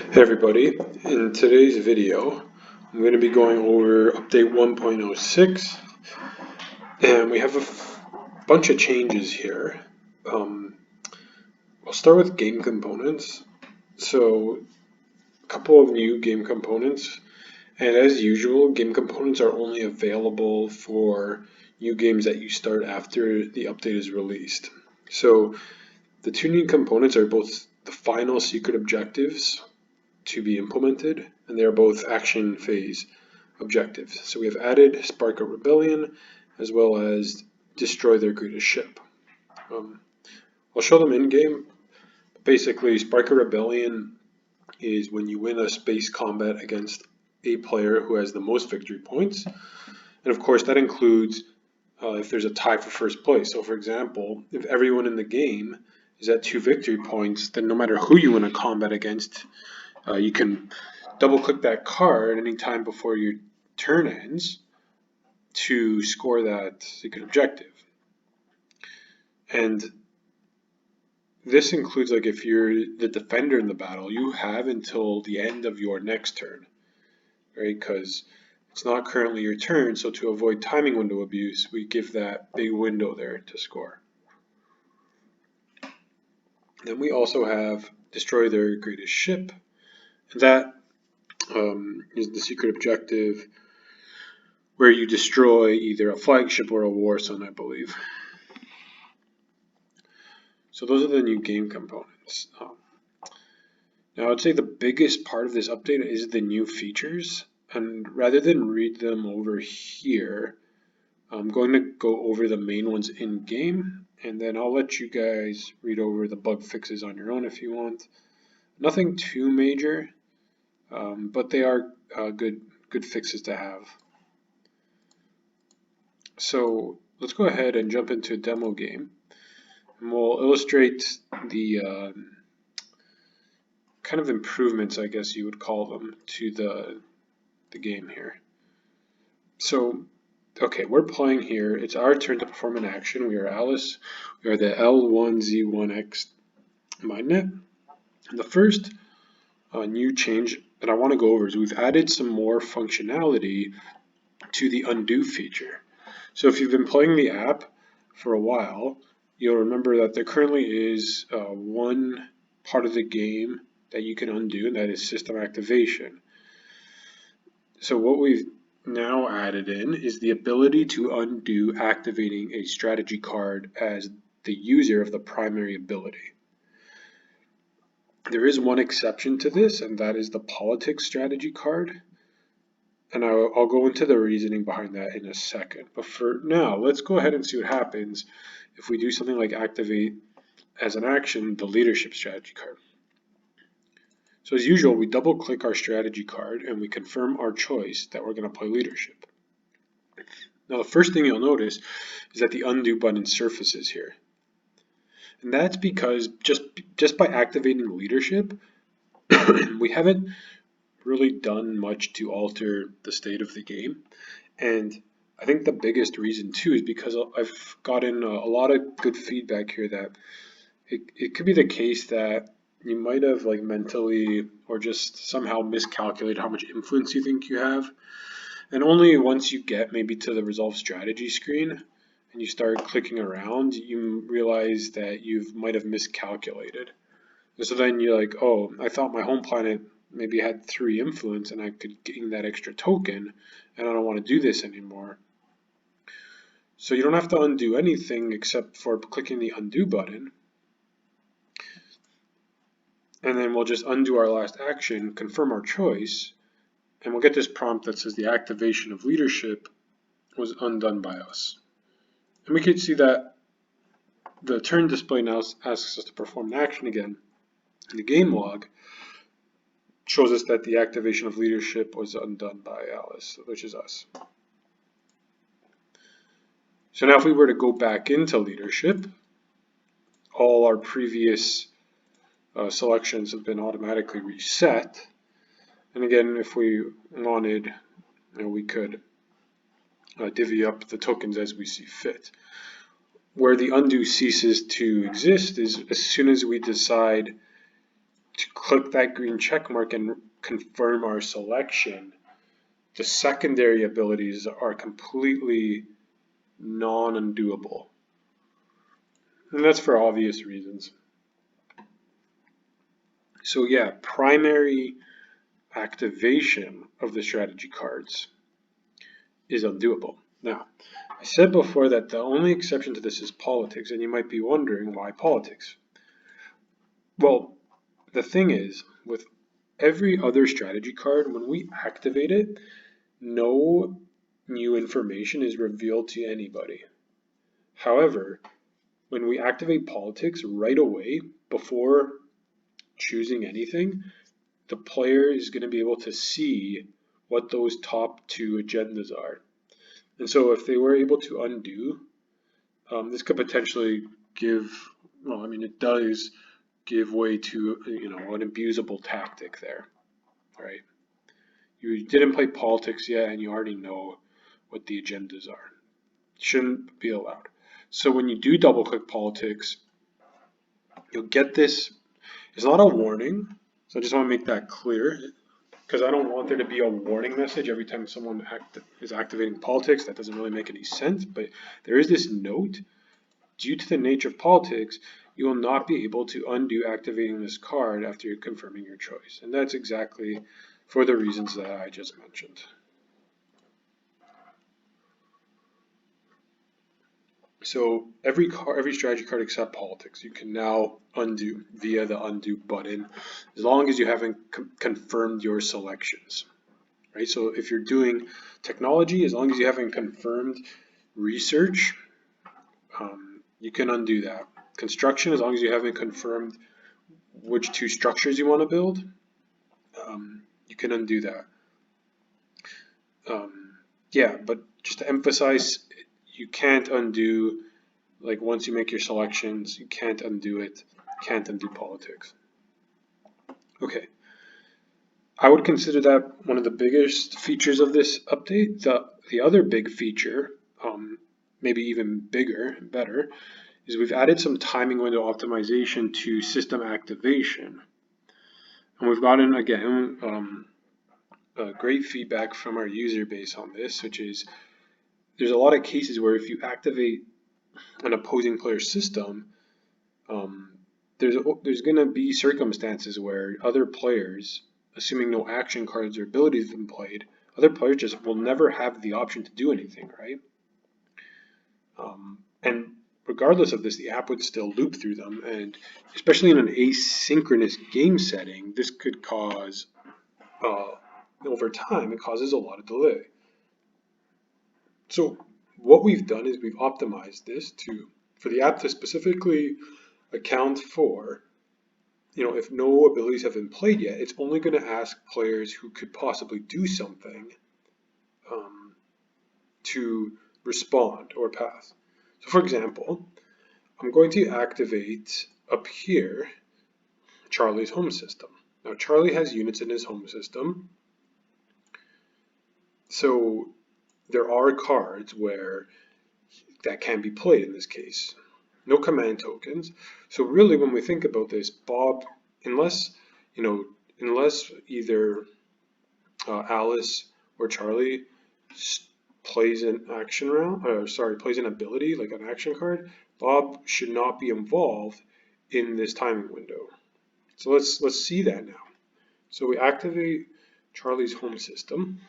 Hey everybody, in today's video I'm going to be going over update 1.06 and we have a bunch of changes here. I'll start with game components. So a couple of new game components, and as usual game components are only available for new games that you start after the update is released. So the two new components are both the final secret objectives to be implemented, and they are both action phase objectives. So we have added Spark a Rebellion as well as destroy their greatest ship. I'll show them in game. Basically, Spark a Rebellion is when you win a space combat against a player who has the most victory points, and of course that includes if there's a tie for first place. So for example, if everyone in the game is at 2 victory points, then no matter who you win a combat against, you can double click that card anytime before your turn ends to score that secret objective. And this includes, like, if you're the defender in the battle, you have until the end of your next turn, right? Because it's not currently your turn, so to avoid timing window abuse, we give that big window there to score. Then we also have destroy their greatest ship. And that is the secret objective where you destroy either a flagship or a war sun, I believe. So those are the new game components. Now I'd say the biggest part of this update is the new features, and rather than read them over here, I'm going to go over the main ones in game, and then I'll let you guys read over the bug fixes on your own if you want. Nothing too major, but they are good fixes to have. So let's go ahead and jump into a demo game, and we'll illustrate the kind of improvements, I guess you would call them, to the game here. So, okay, we're playing here. It's our turn to perform an action. We are Alice. We are the L1Z1X MindNet. And the first new change that I want to go over is we've added some more functionality to the undo feature. So if you've been playing the app for a while, you'll remember that there currently is one part of the game that you can undo, and that is system activation. So what we've now added in is the ability to undo activating a strategy card as the user of the primary ability. There is one exception to this, and that is the politics strategy card. And I'll go into the reasoning behind that in a second. But for now, let's go ahead and see what happens if we do something like activate as an action the leadership strategy card. So as usual, we double click our strategy card and we confirm our choice that we're going to play leadership. Now the first thing you'll notice is that the undo button surfaces here. And that's because just by activating leadership, we haven't really done much to alter the state of the game. And I think the biggest reason too is because I've gotten a lot of good feedback here that it could be the case that you might have like mentally or just somehow miscalculated how much influence you think you have. And only once you get maybe to the resolve strategy screen and you start clicking around, you realize that you might have miscalculated. And so then you're like, oh, I thought my home planet maybe had 3 influence and I could gain that extra token, and I don't want to do this anymore. So you don't have to undo anything except for clicking the undo button. And then we'll just undo our last action, confirm our choice, and we'll get this prompt that says the activation of leadership was undone by us. And we can see that the turn display now asks us to perform an action again. And the game log shows us that the activation of leadership was undone by Alice, which is us. So now if we were to go back into leadership, all our previous selections have been automatically reset. And again, if we wanted, we could divvy up the tokens as we see fit. Where the undo ceases to exist is as soon as we decide to click that green check mark and confirm our selection, the secondary abilities are completely non-undoable. And that's for obvious reasons. So yeah, primary activation of the strategy cards is undoable. Now, I said before that the only exception to this is politics, and you might be wondering why politics. Well, the thing is, with every other strategy card, when we activate it, no new information is revealed to anybody. However, when we activate politics right away, before choosing anything, the player is going to be able to see what those top two agendas are. And so if they were able to undo, this could potentially give, well, I mean, it does give way to, an abusable tactic there, right? You didn't play politics yet, and you already know what the agendas are. Shouldn't be allowed. So when you do double click politics, you'll get this. It's not a warning, so I just want to make that clear, because I don't want there to be a warning message every time someone is activating politics. That doesn't really make any sense, but there is this note. Due to the nature of politics, you will not be able to undo activating this card after confirming your choice. And that's exactly for the reasons that I just mentioned. So every strategy card except politics, you can now undo via the undo button, as long as you haven't confirmed your selections, right? So if you're doing technology, as long as you haven't confirmed research, you can undo that. Construction, as long as you haven't confirmed which two structures you want to build, you can undo that. Yeah, but just to emphasize, you can't undo, like once you make your selections, you can't undo it, you can't undo politics. Okay, I would consider that one of the biggest features of this update. The other big feature, maybe even bigger and better, is we've added some timing window optimization to system activation. And we've gotten, again, great feedback from our user base on this, which is there's a lot of cases where if you activate an opposing player's system, there's going to be circumstances where other players, assuming no action cards or abilities have been played, other players just will never have the option to do anything, right? And regardless of this, the app would still loop through them, and especially in an asynchronous game setting, this could cause, over time, it causes a lot of delay. So what we've done is we've optimized this for the app to specifically account for, if no abilities have been played yet, it's only going to ask players who could possibly do something to respond or pass. So for example, I'm going to activate up here Charlie's home system. Now Charlie has units in his home system, so there are cards where that can be played in this case. No command tokens. So really when we think about this, Bob, unless either Alice or Charlie plays an action round, plays an ability like an action card, Bob should not be involved in this timing window. So let's see that now. So we activate Charlie's home system,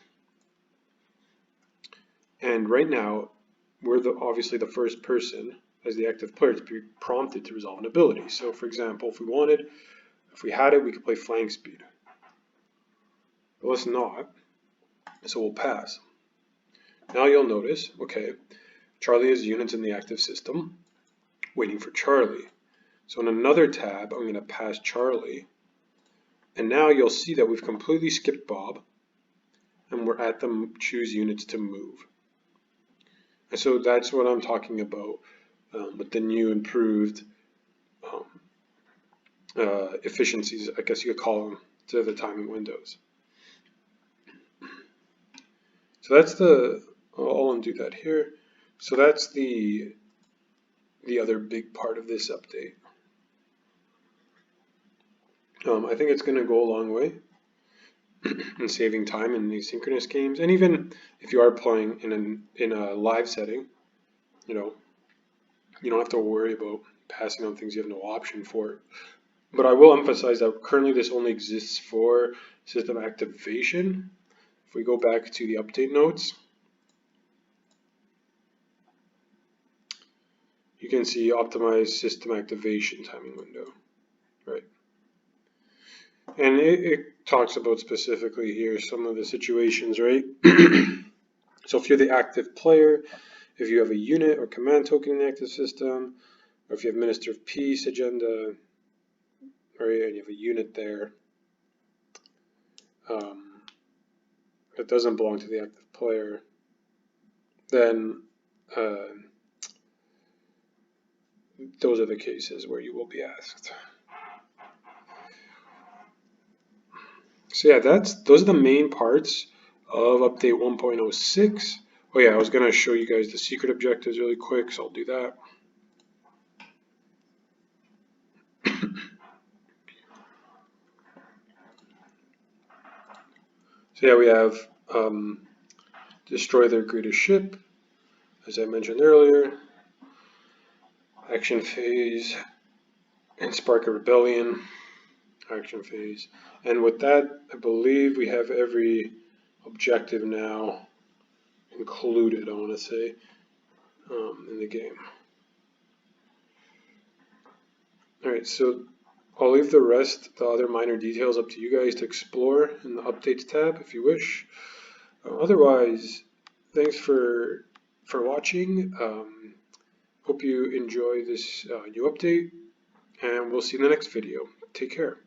and right now we're obviously the first person as the active player to be prompted to resolve an ability. So for example, if we had it, we could play flank speed. But let's not, so we'll pass. Now you'll notice, okay, Charlie has units in the active system, waiting for Charlie. So in another tab, I'm going to pass Charlie, and now you'll see that we've completely skipped Bob, and we're at the choose units to move. And so that's what I'm talking about with the new improved efficiencies, I guess you could call them, to the timing windows. So that's I'll undo that here. So that's the other big part of this update. I think it's going to go a long way in saving time in asynchronous games, and even if you are playing in a live setting, you know, you don't have to worry about passing on things you have no option for. But I will emphasize that currently this only exists for system activation. If we go back to the update notes, you can see optimize system activation timing window, right? And it talks about specifically here some of the situations, right? So if you're the active player, if you have a unit or command token in the active system, or if you have Minister of Peace agenda, right, and you have a unit there that doesn't belong to the active player, then those are the cases where you will be asked. So yeah, those are the main parts of update 1.06. Oh yeah, I was gonna show you guys the secret objectives really quick, so I'll do that. So yeah, we have destroy their greatest ship, as I mentioned earlier, action phase, and spark a rebellion, action phase. And with that, I believe we have every objective now included, I want to say, in the game. Alright, so I'll leave the rest, the other minor details, up to you guys to explore in the Updates tab if you wish. Otherwise, thanks for watching. Hope you enjoy this new update, and we'll see you in the next video. Take care.